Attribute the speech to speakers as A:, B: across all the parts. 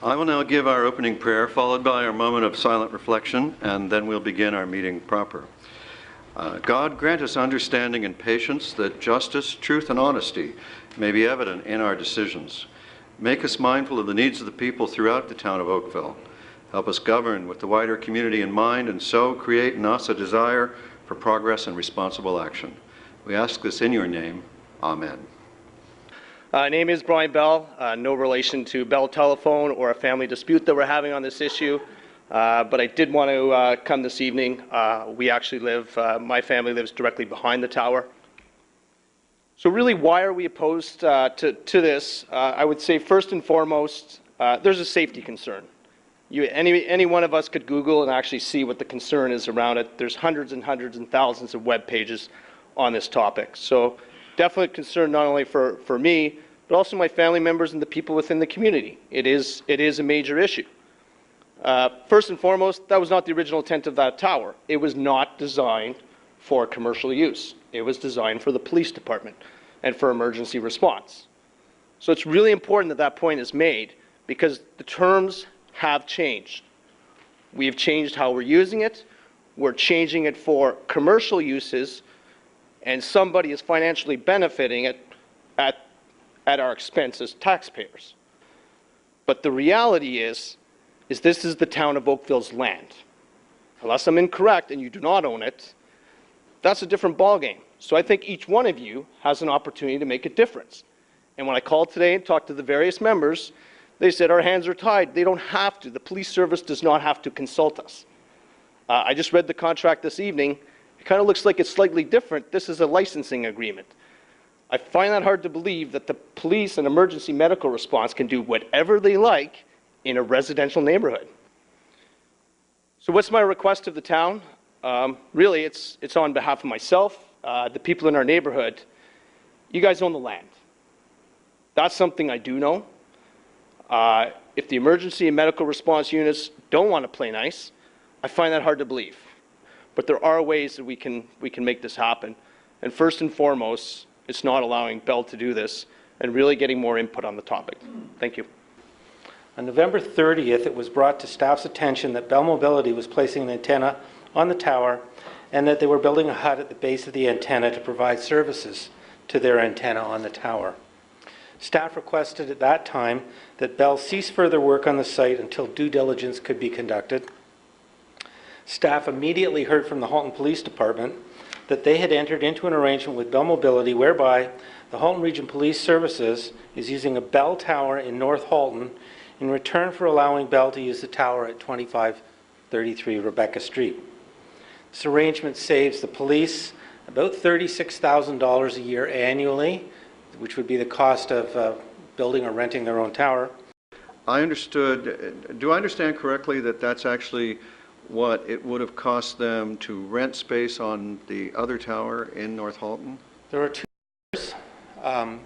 A: I will now give our opening prayer, followed by our moment of silent reflection, and then we'll begin our meeting proper. God, grant us understanding and patience that justice, truth, and honesty may be evident in our decisions. Make us mindful of the needs of the people throughout the town of Oakville. Help us govern with the wider community in mind, and so create in us a desire for progress and responsible action. We ask this in your name. Amen.
B: Name is Brian Bell. No relation to Bell Telephone or a family dispute that we're having on this issue. But I did want to come this evening. We actually live, my family lives directly behind the tower. So really, why are we opposed to this? I would say first and foremost, there's a safety concern. Any one of us could Google and actually see what the concern is around it. There's hundreds and hundreds and thousands of web pages on this topic. So definitely a concern not only for me, but also my family members and the people within the community. It is a major issue. First and foremost, that was not the original intent of that tower. It was not designed for commercial use. It was designed for the police department and for emergency response. So it's really important that that point is made because the terms have changed. We've changed how we're using it. We're changing it for commercial uses, and somebody is financially benefiting it at our expense as taxpayers. But the reality is this is the town of Oakville's land. Unless I'm incorrect and you do not own it, that's a different ballgame. So I think each one of you has an opportunity to make a difference. And when I called today and talked to the various members, they said our hands are tied. They don't have to. The police service does not have to consult us. I just read the contract this evening. It kind of looks like it's slightly different. This is a licensing agreement. I find that hard to believe that the police and emergency medical response can do whatever they like in a residential neighborhood. So what's my request of the town? Really, it's on behalf of myself, the people in our neighborhood. You guys own the land. That's something I do know. If the emergency and medical response units don't want to play nice, I find that hard to believe. But there are ways that we can make this happen. And first and foremost, it's not allowing Bell to do this and really getting more input on the topic. Thank you.
C: On November 30th, it was brought to staff's attention that Bell Mobility was placing an antenna on the tower and that they were building a hut at the base of the antenna to provide services to their antenna on the tower. Staff requested at that time that Bell cease further work on the site until due diligence could be conducted. Staff immediately heard from the Halton Police Department that they had entered into an arrangement with Bell Mobility whereby the Halton Region Police Services is using a Bell tower in North Halton in return for allowing Bell to use the tower at 2533 Rebecca Street. This arrangement saves the police about $36,000 a year annually, which would be the cost of building or renting their own tower.
A: Do I understand correctly that that's actually what it would have cost them to rent space on the other tower in North Halton?
C: There are two towers.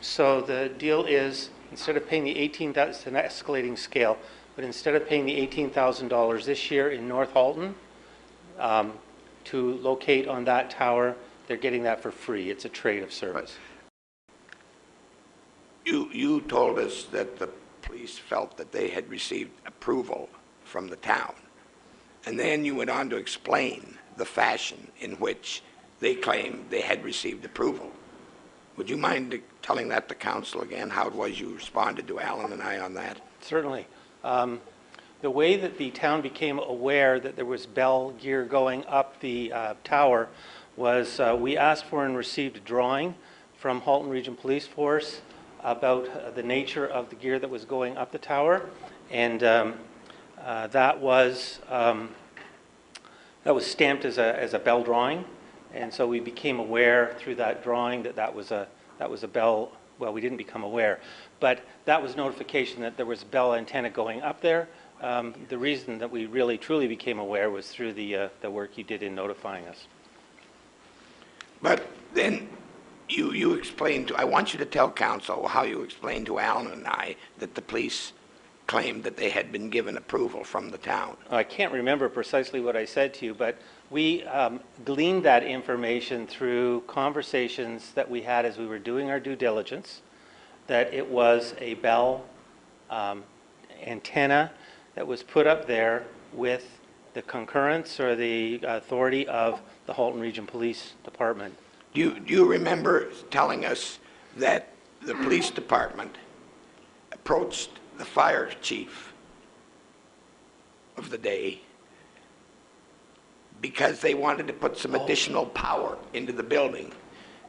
C: So the deal is, instead of paying the $18,000, it's an escalating scale, but instead of paying the $18,000 this year in North Halton to locate on that tower, they're getting that for free. It's a trade of service.
D: Right. You told us that the police felt that they had received approval from the town. And then you went on to explain the fashion in which they claimed they had received approval. Would you mind telling that to council again, how it was you responded to Alan and I on that?
C: Certainly. The way that the town became aware that there was Bell gear going up the tower was we asked for and received a drawing from Halton Region Police Force about the nature of the gear that was going up the tower, and that was stamped as a Bell drawing, and so we became aware through that drawing that that was a Bell. Well, we didn't become aware, but that was notification that there was Bell antenna going up there. The reason that we really truly became aware was through the work you did in notifying us.
D: But then you explained to, I want you to tell council how you explained to Alan and I that the police claimed that they had been given approval from the town.
C: I can't remember precisely what I said to you, but we gleaned that information through conversations that we had as we were doing our due diligence, that it was a Bell antenna that was put up there with the concurrence or the authority of the Halton Region Police Department.
D: Do you remember telling us that the police department approached the fire chief of the day because they wanted to put some additional power into the building?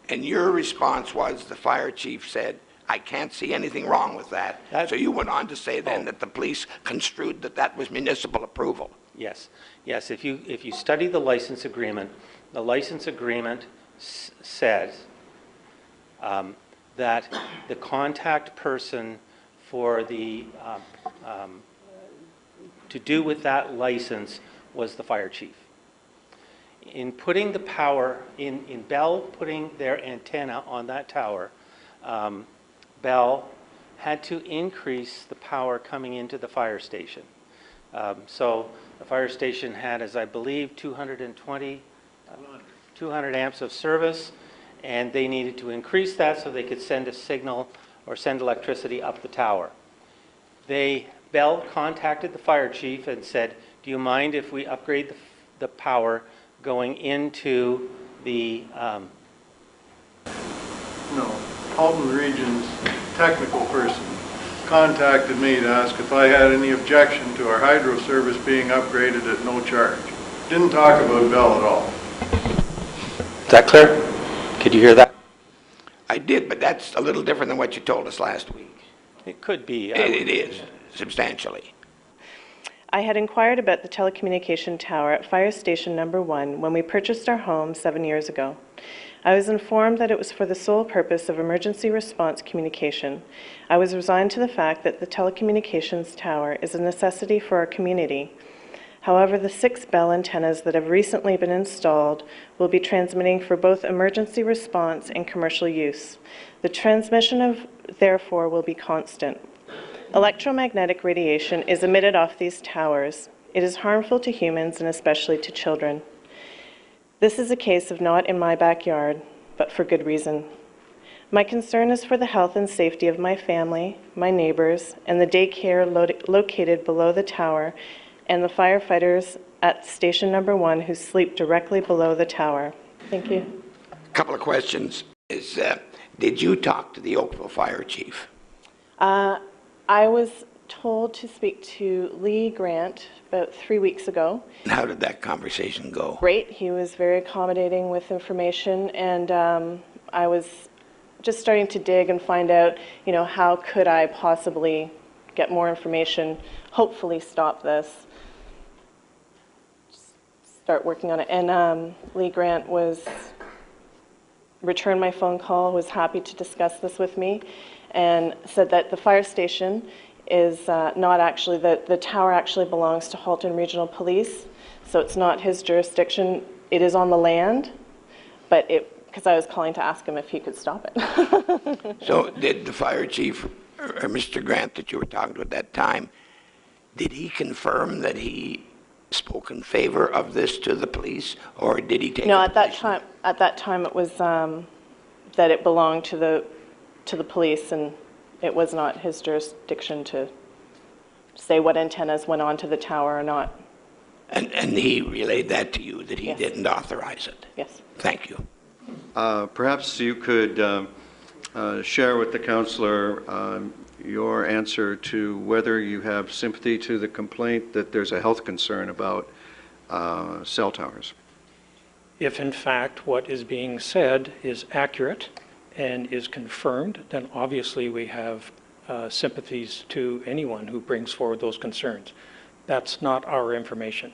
D: And your response was the fire chief said, I can't see anything wrong with that. So you went on to say then that the police construed that that was municipal approval.
C: Yes, yes. If you study the license agreement says that the contact person for the to do with that license was the fire chief. In putting the power in Bell putting their antenna on that tower, Bell had to increase the power coming into the fire station. So the fire station had, as I believe, 200 amps of service, and they needed to increase that so they could send a signal or send electricity up the tower. Bell contacted the fire chief and said, do you mind if we upgrade the power going into the...
E: No. Halton Region's technical person contacted me to ask if I had any objection to our hydro service being upgraded at no charge. Didn't talk about Bell at all.
C: Is that clear? Could you hear that?
D: I did, but that's a little different than what you told us last week.
C: It could be.
D: It is, substantially.
F: I had inquired about the telecommunication tower at Fire Station Number 1 when we purchased our home 7 years ago. I was informed that it was for the sole purpose of emergency response communication. I was resigned to the fact that the telecommunications tower is a necessity for our community. However, the 6 Bell antennas that have recently been installed will be transmitting for both emergency response and commercial use. The transmission therefore will be constant. Electromagnetic radiation is emitted off these towers. It is harmful to humans and especially to children. This is a case of not in my backyard, but for good reason. My concern is for the health and safety of my family, my neighbors, and the daycare located below the tower, and the firefighters at Station Number 1 who sleep directly below the tower. Thank you.
D: A couple of questions. Did you talk to the Oakville fire chief?
F: I was told to speak to Lee Grant about 3 weeks ago.
D: How did that conversation go?
F: Great. He was very accommodating with information, and I was just starting to dig and find out, how could I possibly get more information, hopefully stop this, start working on it. And Lee Grant returned my phone call, was happy to discuss this with me, and said that the fire station is not actually, the tower actually belongs to Halton Regional Police, so it's not his jurisdiction. It is on the land, but because I was calling to ask him if he could stop it.
D: So did the fire chief, or Mr. Grant that you were talking to at that time, did he confirm that he spoke in favor of this to the police, or did he take
F: No,
D: a
F: at that
D: position?
F: time it was that it belonged to the police, and it was not his jurisdiction to say what antennas went onto the tower or not.
D: And he relayed that to you, that he
F: Yes.
D: didn't authorize it?
F: Yes.
D: Thank you.
A: Perhaps you could share with the councillor your answer to whether you have sympathy to the complaint that there's a health concern about cell towers.
G: If in fact what is being said is accurate and is confirmed, then obviously we have sympathies to anyone who brings forward those concerns. That's not our information.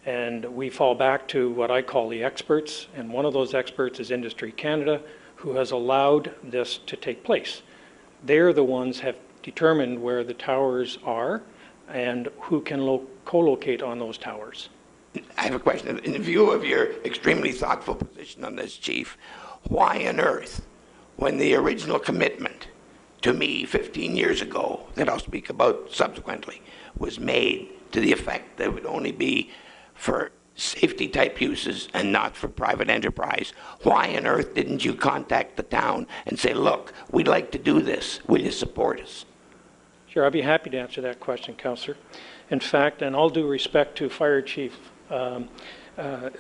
G: And we fall back to what I call the experts, and one of those experts is Industry Canada, who has allowed this to take place. They're the ones have determined where the towers are and who can co-locate on those towers.
D: I have a question. In view of your extremely thoughtful position on this, Chief, why on earth, when the original commitment to me 15 years ago, that I'll speak about subsequently, was made to the effect that it would only be for safety type uses and not for private enterprise, why on earth didn't you contact the town and say, look, we'd like to do this, will you support us?
G: Sure, I'd be happy to answer that question, Councillor. In fact, and all due respect to Fire Chief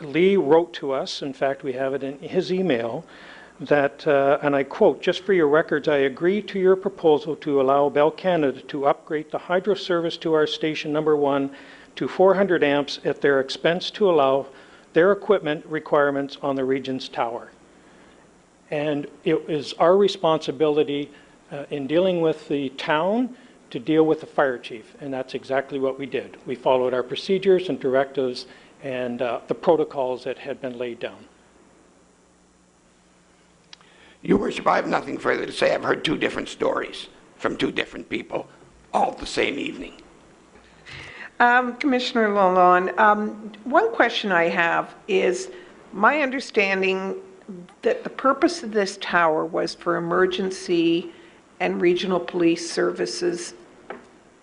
G: Lee wrote to us, in fact, we have it in his email, that, and I quote, "Just for your records, I agree to your proposal to allow Bell Canada to upgrade the hydro service to our station number 1 to 400 amps at their expense to allow their equipment requirements on the region's tower." And it is our responsibility in dealing with the town to deal with the fire chief, and that's exactly what we did. We followed our procedures and directives and the protocols that had been laid down.
D: Your Worship, I have nothing further to say. I've heard two different stories from two different people, all the same evening.
H: Commissioner Lalonde, one question I have is, my understanding that the purpose of this tower was for emergency and regional police services,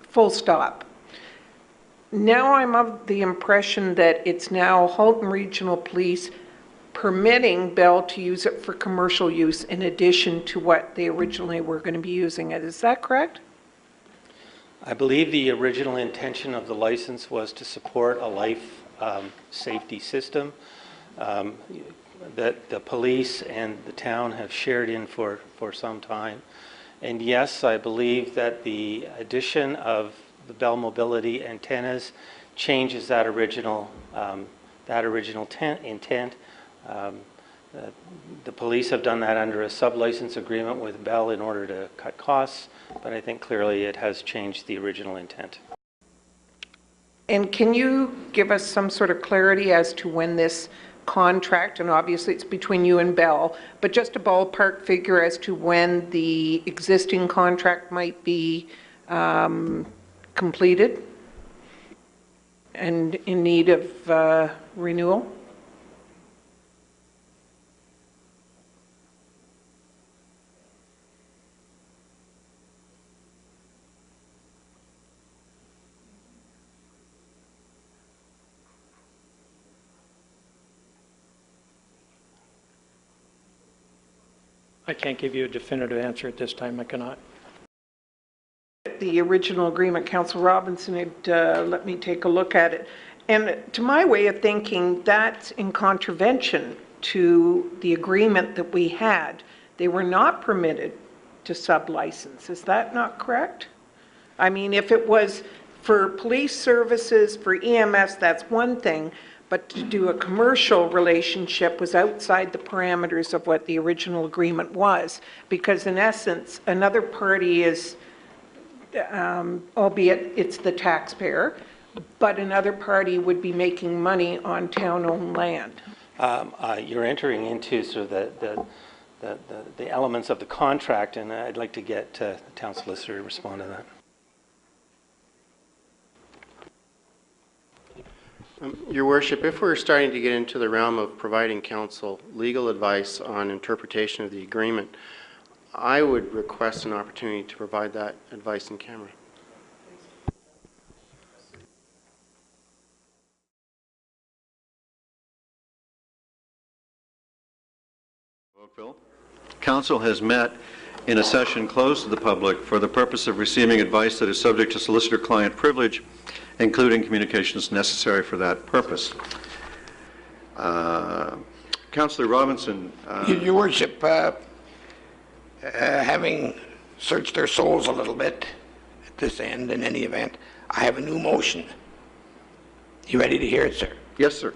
H: full stop. Now I'm of the impression that it's now Halton Regional Police permitting Bell to use it for commercial use in addition to what they originally were going to be using it. Is that correct?
C: I believe the original intention of the license was to support a life safety system that the police and the town have shared in for some time. And yes, I believe that the addition of the Bell Mobility antennas changes that original intent. The police have done that under a sub-license agreement with Bell in order to cut costs, but I think clearly it has changed the original intent.
H: And can you give us some sort of clarity as to when this contract, and obviously it's between you and Bell, but just a ballpark figure as to when the existing contract might be completed and in need of renewal?
G: I can't give you a definitive answer at this time. I cannot.
H: The original agreement, Councillor Robinson had let me take a look at it. And to my way of thinking, that's in contravention to the agreement that we had. They were not permitted to sub-license. Is that not correct? I mean, if it was for police services, for EMS, that's one thing, but to do a commercial relationship was outside the parameters of what the original agreement was, because in essence, another party is, albeit it's the taxpayer, but another party would be making money on town-owned land.
C: You're entering into sort of the elements of the contract, and I'd like to get the town solicitor to respond to that.
I: Your Worship, if we're starting to get into the realm of providing counsel legal advice on interpretation of the agreement, I would request an opportunity to provide that advice in camera.
A: Bill. Council has met in a session closed to the public for the purpose of receiving advice that is subject to solicitor-client privilege, including communications necessary for that purpose. Councillor Robinson.
D: Your Worship, having searched their souls a little bit at this end, in any event, I have a new motion. You ready to hear it, sir?
A: Yes, sir.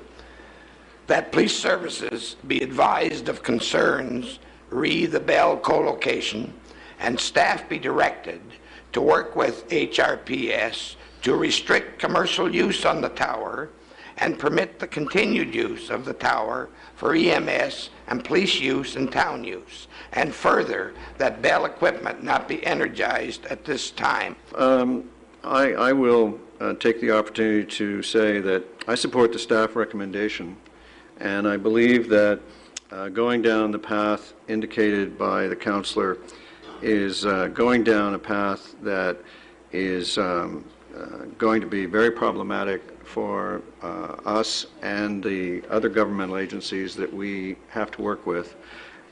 D: That police services be advised of concerns re the Bell co-location, and staff be directed to work with HRPS to restrict commercial use on the tower and permit the continued use of the tower for EMS and police use and town use, and further, that Bell equipment not be energized at this time.
A: I will take the opportunity to say that I support the staff recommendation, and I believe that going down the path indicated by the councillor is going down a path that is going to be very problematic for us and the other governmental agencies that we have to work with.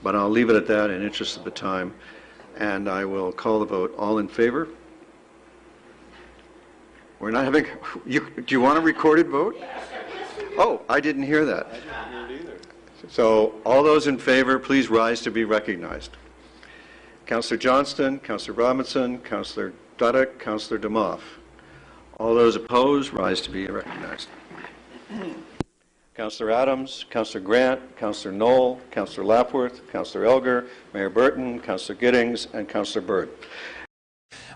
A: But I'll leave it at that in interest of the time, and I will call the vote. All in favor? We're not having, do you want a recorded vote? Oh, I didn't hear that.
E: I didn't hear it either.
A: So all those in favor, please rise to be recognized. Councillor Johnston, Councillor Robinson, Councillor Duddick, Councillor Demoff. All those opposed, rise to be recognized. Councillor Adams, Councillor Grant, Councillor Knoll, Councillor Lapworth, Councillor Elgar, Mayor Burton, Councillor Giddings, and Councillor Bird.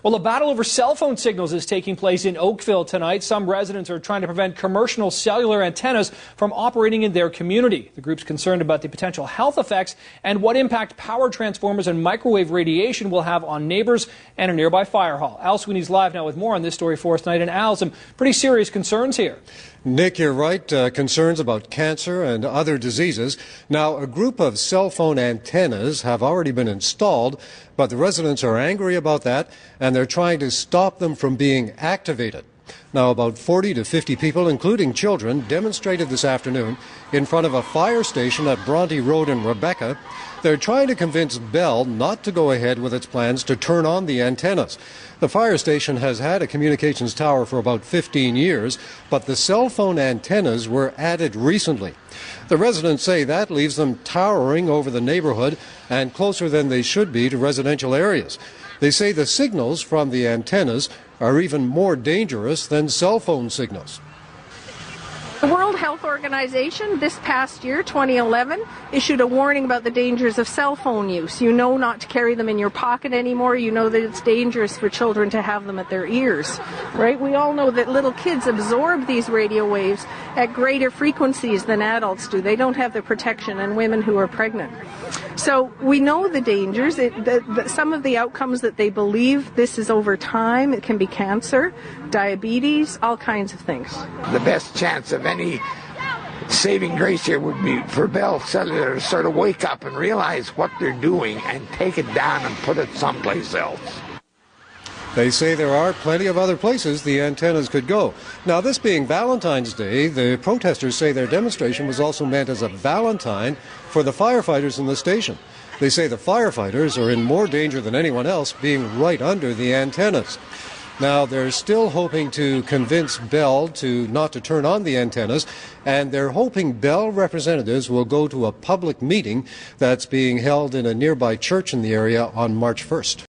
J: Well, a battle over cell phone signals is taking place in Oakville tonight. Some residents are trying to prevent commercial cellular antennas from operating in their community. The group's concerned about the potential health effects and what impact power transformers and microwave radiation will have on neighbors and a nearby fire hall. Al Sweeney's live now with more on this story for us tonight. And Al, some pretty serious concerns here.
K: Nick, you're right. Concerns about cancer and other diseases. Now, a group of cell phone antennas have already been installed, but the residents are angry about that, and they're trying to stop them from being activated. Now, about 40 to 50 people, including children, demonstrated this afternoon in front of a fire station at Bronte Road in Rebecca. They're trying to convince Bell not to go ahead with its plans to turn on the antennas. The fire station has had a communications tower for about 15 years, but the cell phone antennas were added recently. The residents say that leaves them towering over the neighborhood and closer than they should be to residential areas. They say the signals from the antennas are even more dangerous than cell phone signals.
L: The World Health Organization this past year, 2011, issued a warning about the dangers of cell phone use. You know not to carry them in your pocket anymore. You know that it's dangerous for children to have them at their ears, right? We all know that little kids absorb these radio waves at greater frequencies than adults do. They don't have the protection, and women who are pregnant. So we know the dangers. Some of the outcomes that they believe this is over time. It can be cancer, diabetes, all kinds of things.
D: The best chance of any saving grace here would be for Bell Cellular to sort of wake up and realize what they're doing and take it down and put it someplace else.
K: They say there are plenty of other places the antennas could go. Now, this being Valentine's Day, the protesters say their demonstration was also meant as a valentine for the firefighters in the station. They say the firefighters are in more danger than anyone else, being right under the antennas. Now, they're still hoping to convince Bell not to turn on the antennas, and they're hoping Bell representatives will go to a public meeting that's being held in a nearby church in the area on March 1st.